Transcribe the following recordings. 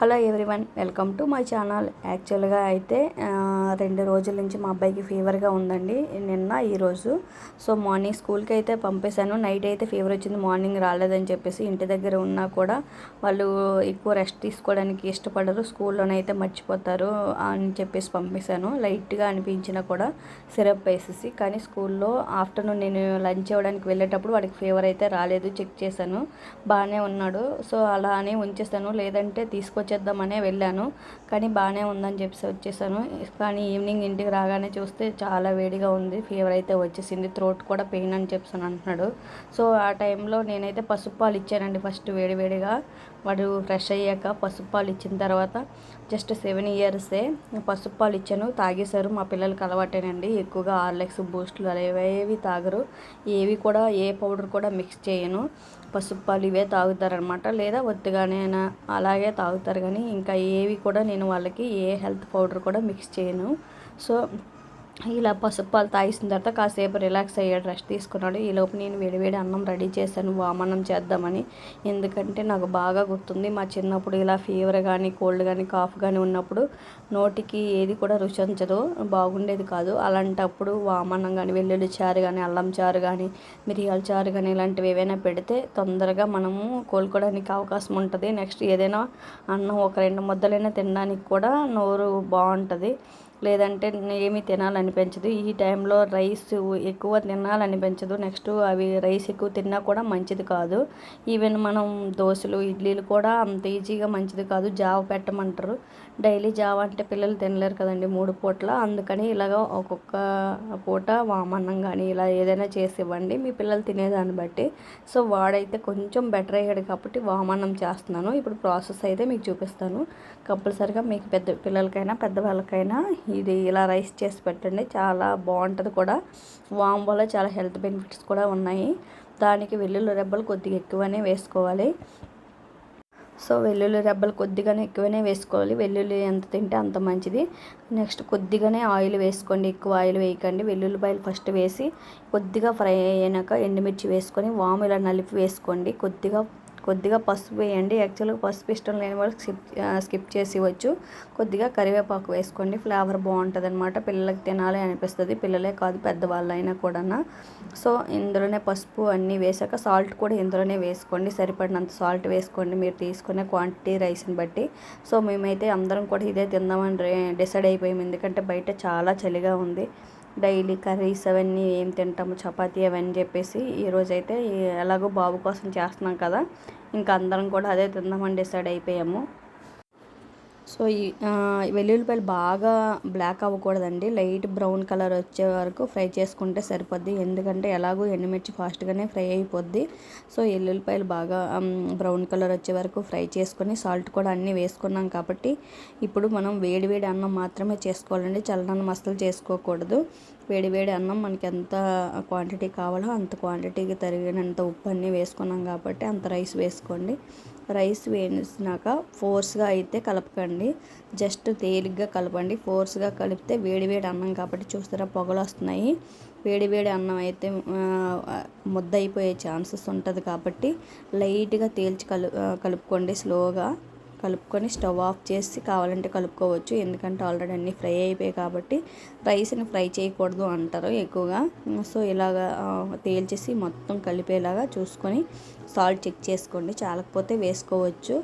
Hello everyone, welcome to my channel. యాక్చువల్గా అయితే 2 రోజుల నుంచి మా అబ్బాయికి ఫీవర్గా ఉందండి, నిన్న ఈరోజు. సో మార్నింగ్ స్కూల్కి అయితే పంపేశాను. నైట్ అయితే ఫీవర్ వచ్చింది, మార్నింగ్ రాలేదని చెప్పేసి ఇంటి దగ్గర ఉన్నా కూడా వాళ్ళు ఎక్కువ రెస్ట్ తీసుకోవడానికి ఇష్టపడరు, స్కూల్లోనైతే మర్చిపోతారు అని చెప్పేసి పంపేశాను. లైట్గా అనిపించినా కూడా సిరప్ వేసేసి. కానీ స్కూల్లో ఆఫ్టర్నూన్ నేను లంచ్ ఇవ్వడానికి వెళ్ళేటప్పుడు వాడికి ఫీవర్ అయితే రాలేదు, చెక్ చేశాను, బాగానే ఉన్నాడు. సో అలా అని ఉంచేసాను, లేదంటే తీసుకొచ్చేద్దామనే వెళ్ళాను, కానీ బాగానే ఉందని చెప్పేసి వచ్చేసాను. కానీ ఈవినింగ్ ఇంటికి రాగానే చూస్తే చాలా వేడిగా ఉంది, ఫీవర్ అయితే వచ్చేసింది, థ్రోట్ కూడా పెయిన్ అని చెప్పేసి అంటున్నాడు. సో ఆ టైంలో నేనైతే పసుపు పాలు ఇచ్చానండి. ఫస్ట్ వేడివేడిగా వాడు ఫ్రెష్ అయ్యాక పసుపు పాలు ఇచ్చిన తర్వాత జస్ట్ 7 ఇయర్సే పసుపు పాలు ఇచ్చాను, తాగేశారు. మా పిల్లలకి అలవాటేనండి, ఎక్కువగా హార్లిక్స్, బూస్టులు అవేవి తాగరు, ఏవి కూడా ఏ పౌడర్ కూడా మిక్స్ చేయను. పసుపు పాలు ఇవే తాగుతారనమాట, లేదా ఒత్తిగానైనా అలాగే తాగుతారు. కానీ ఇంకా ఏవి కూడా నేను వాళ్ళకి ఏ హెల్త్ పౌడర్ కూడా మిక్స్ చేయను. సో ఇలా పసుపు పాలు తాగిసిన తర్వాత కాసేపు రిలాక్స్ అయ్యాడు, రెస్ట్ తీసుకున్నాడు. ఈలోపు నేను వేడివేడి అన్నం రెడీ చేశాను, వామన్నం చేద్దామని. ఎందుకంటే నాకు బాగా గుర్తుంది, మా చిన్నప్పుడు ఇలా ఫీవర్ కానీ కోల్డ్ కానీ కాఫ్ కానీ ఉన్నప్పుడు నోటికి ఏది కూడా రుచించదు, బాగుండేది కాదు. అలాంటప్పుడు వామన్నం కానీ, వెల్లుల్లి చారు కానీ, అల్లం చారు కానీ, మిరియాల చారు కానీ ఇలాంటివి ఏవైనా పెడితే తొందరగా మనము కోలుకోవడానికి అవకాశం ఉంటుంది. నెక్స్ట్ ఏదైనా అన్నం ఒక 2 ముద్దలైనా తినడానికి కూడా నోరు బాగుంటుంది, లేదంటే ఏమీ తినాలనిపించదు. ఈ టైంలో రైస్ ఎక్కువ తినాలనిపించదు. నెక్స్ట్ అవి రైస్ ఎక్కువ తిన్నా కూడా మంచిది కాదు. ఈవెన్ మనం దోశలు, ఇడ్లీలు కూడా అంత ఈజీగా మంచిది కాదు. జావ పెట్టమంటారు, డైలీ జావ అంటే పిల్లలు తినలేరు కదండి 3 పూట్ల. అందుకని ఇలాగ ఒక్కొక్క పూట వామన్నం కానీ ఇలా ఏదైనా చేసి ఇవ్వండి మీ పిల్లలు తినేదాన్ని బట్టి. సో వాడైతే కొంచెం బెటర్ అయ్యాడు కాబట్టి వామన్నం చేస్తున్నాను. ఇప్పుడు ప్రాసెస్ అయితే మీకు చూపిస్తాను. కంపల్సరిగా మీకు పెద్ద పిల్లలకైనా పెద్దవాళ్ళకైనా ఇది ఇలా రైస్ చేసి పెట్టండి, చాలా బాగుంటుంది కూడా. వామ్ వల్ల చాలా హెల్త్ బెనిఫిట్స్ కూడా ఉన్నాయి. దానికి వెల్లుల్లి రెబ్బలు కొద్దిగా ఎక్కువనే వేసుకోవాలి. సో వెల్లుల్లి రెబ్బలు కొద్దిగానే ఎక్కువనే వేసుకోవాలి, వెల్లుల్లి ఎంత తింటే అంత మంచిది. నెక్స్ట్ కొద్దిగానే ఆయిల్ వేసుకోండి, ఎక్కువ ఆయిల్ వేయకండి. వెల్లుల్లిపాయలు ఫస్ట్ వేసి కొద్దిగా ఫ్రై అయ్యాక ఎండుమిర్చి వేసుకొని వాము ఇలా నలిపి వేసుకోండి. కొద్దిగా పసుపు వేయండి. యాక్చువల్గా పసుపు ఇష్టం లేని వాళ్ళు స్కిప్ చేసి ఇవ్వచ్చు. కొద్దిగా కరివేపాకు వేసుకోండి, ఫ్లేవర్ బాగుంటుంది అనమాట, పిల్లలకి తినాలి అనిపిస్తుంది, పిల్లలే కాదు పెద్దవాళ్ళైనా కూడా. సో ఇందులోనే పసుపు అన్నీ వేసాక సాల్ట్ కూడా ఇందులోనే వేసుకోండి, సరిపడినంత సాల్ట్ వేసుకోండి మీరు తీసుకునే క్వాంటిటీ రైస్ని బట్టి. సో మేమైతే అందరం కూడా ఇదే తిందామని డిసైడ్ అయిపోయాము, ఎందుకంటే బయట చాలా చలిగా ఉంది. డైలీ కర్రీస్ అవన్నీ ఏం తింటాము, చపాతీ అవన్నీ చెప్పేసి ఈరోజైతే ఎలాగో బాబు కోసం చేస్తున్నాం కదా, ఇంకా అందరం కూడా అదే తిందామని డిసైడ్ అయిపోయాము. సో ఈ వెల్లుల్లిపాయలు బాగా బ్లాక్ అవ్వకూడదండి, లైట్ బ్రౌన్ కలర్ వచ్చే వరకు ఫ్రై చేసుకుంటే సరిపోద్ది. ఎందుకంటే ఎలాగో ఎండుమిర్చి ఫాస్ట్గానే ఫ్రై అయిపోద్ది. సో వెల్లుల్లిపాయలు బాగా బ్రౌన్ కలర్ వచ్చే వరకు ఫ్రై చేసుకొని సాల్ట్ కూడా అన్నీ వేసుకున్నాం కాబట్టి ఇప్పుడు మనం వేడివేడి అన్నం మాత్రమే చేసుకోవాలండి, చల్లనన్నం అస్సలు చేసుకోకూడదు. వేడివేడి అన్నం మనకి ఎంత క్వాంటిటీ కావాలో అంత క్వాంటిటీకి తరిగినంత ఉప్పు అన్నీ వేసుకున్నాం కాబట్టి అంత రైస్ వేసుకోండి. రైస్ వేసినాక ఫోర్స్గా అయితే కలపకండి, జస్ట్ తేలిగ్గా కలపండి. ఫోర్స్గా కలిపితే వేడివేడి అన్నం కాబట్టి చూస్తారా పొగలు వస్తున్నాయి. వేడివేడి అన్నం అయితే ముద్ద అయిపోయే ఛాన్సెస్ ఉంటుంది కాబట్టి లైట్గా తేల్చి కలుపుకోండి. స్లోగా కలుపుకొని స్టవ్ ఆఫ్ చేసి కావాలంటే కలుపుకోవచ్చు, ఎందుకంటే ఆల్రెడీ అన్నీ ఫ్రై అయిపోయాయి కాబట్టి రైస్ని ఫ్రై చేయకూడదు అంటారు ఎక్కువగా. సో ఇలాగా తేల్చేసి మొత్తం కలిపేలాగా చూసుకొని సాల్ట్ చెక్ చేసుకోండి, చాలకపోతే వేసుకోవచ్చు.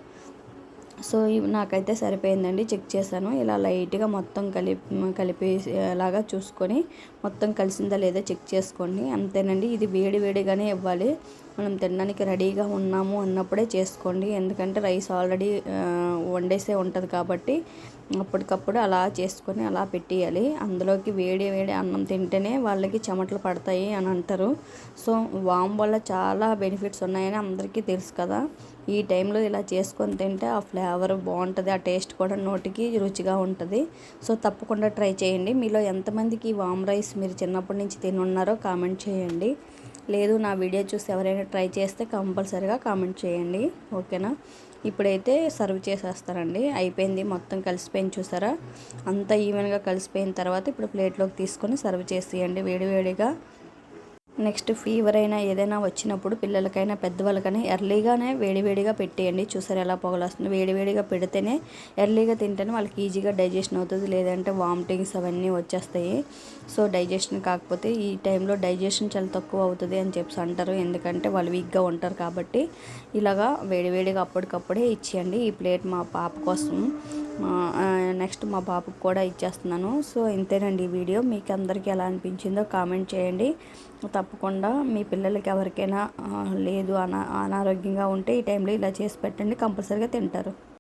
సో నాకైతే సరిపోయిందండి, చెక్ చేశాను. ఇలా లైట్గా మొత్తం కలిపేలాగా చూసుకొని మొత్తం కలిసిందా లేదా చెక్ చేసుకోండి, అంతేనండి. ఇది వేడిగానే ఇవ్వాలి, మనం తినడానికి రెడీగా ఉన్నాము అన్నప్పుడే చేసుకోండి, ఎందుకంటే రైస్ ఆల్రెడీ వండేసే ఉంటుంది కాబట్టి అప్పటికప్పుడు అలా చేసుకొని అలా పెట్టేయాలి. అందులోకి వేడి అన్నం తింటేనే వాళ్ళకి చెమటలు పడతాయి అని అంటారు. సో వామ్ వల్ల చాలా బెనిఫిట్స్ ఉన్నాయని అందరికీ తెలుసు కదా. ఈ టైంలో ఇలా చేసుకొని తింటే ఆ ఫ్లేవర్ బాగుంటుంది, ఆ టేస్ట్ కూడా నోటికి రుచిగా ఉంటుంది. సో తప్పకుండా ట్రై చేయండి. మీలో ఎంతమందికి వామ్ రైస్ మీరు చిన్నప్పటి నుంచి తిని ఉన్నారో కామెంట్ చేయండి. లేదు నా వీడియో చూసి ఎవరైనా ట్రై చేస్తే కంపల్సరీగా కామెంట్ చేయండి, ఓకేనా. ఇప్పుడైతే సర్వ్ చేసేస్తారండి, అయిపోయింది, మొత్తం కలిసిపోయింది చూసారా, అంతా ఈవెన్గా కలిసిపోయిన తర్వాత ఇప్పుడు ప్లేట్లోకి తీసుకొని సర్వ్ చేసేయండి వేడివేడిగా. నెక్స్ట్ ఫీవర్ అయినా ఏదైనా వచ్చినప్పుడు పిల్లలకైనా పెద్దవాళ్ళకైనా ఎర్లీగానే వేడివేడిగా పెట్టేయండి. చూసారు ఎలా పొగలొస్తుంది. వేడివేడిగా పెడితేనే ఎర్లీగా తింటేనే వాళ్ళకి ఈజీగా డైజెషన్ అవుతుంది. లేదంటే వామిటింగ్స్ అవన్నీ వచ్చేస్తాయి. సో డైజెషన్ కాకపోతే ఈ టైంలో డైజెషన్ చాలా తక్కువ అవుతుంది అని చెప్పి అంటారు. ఎందుకంటే వాళ్ళు వీక్గా ఉంటారు కాబట్టి ఇలాగా వేడివేడిగా అప్పటికప్పుడే ఇచ్చేయండి. ఈ ప్లేట్ మా పాప కోసం, నెక్స్ట్ మా బాబుకి కూడా ఇచ్చేస్తున్నాను. సో ఇంతేనండి ఈ వీడియో. మీకు అందరికీ ఎలా అనిపించిందో కామెంట్ చేయండి. తప్పకుండా మీ పిల్లలకి ఎవరికైనా లేదు అనారోగ్యంగా ఉంటే ఈ టైంలో ఇలా చేసి పెట్టండి, కంపల్సరీగా తింటారు.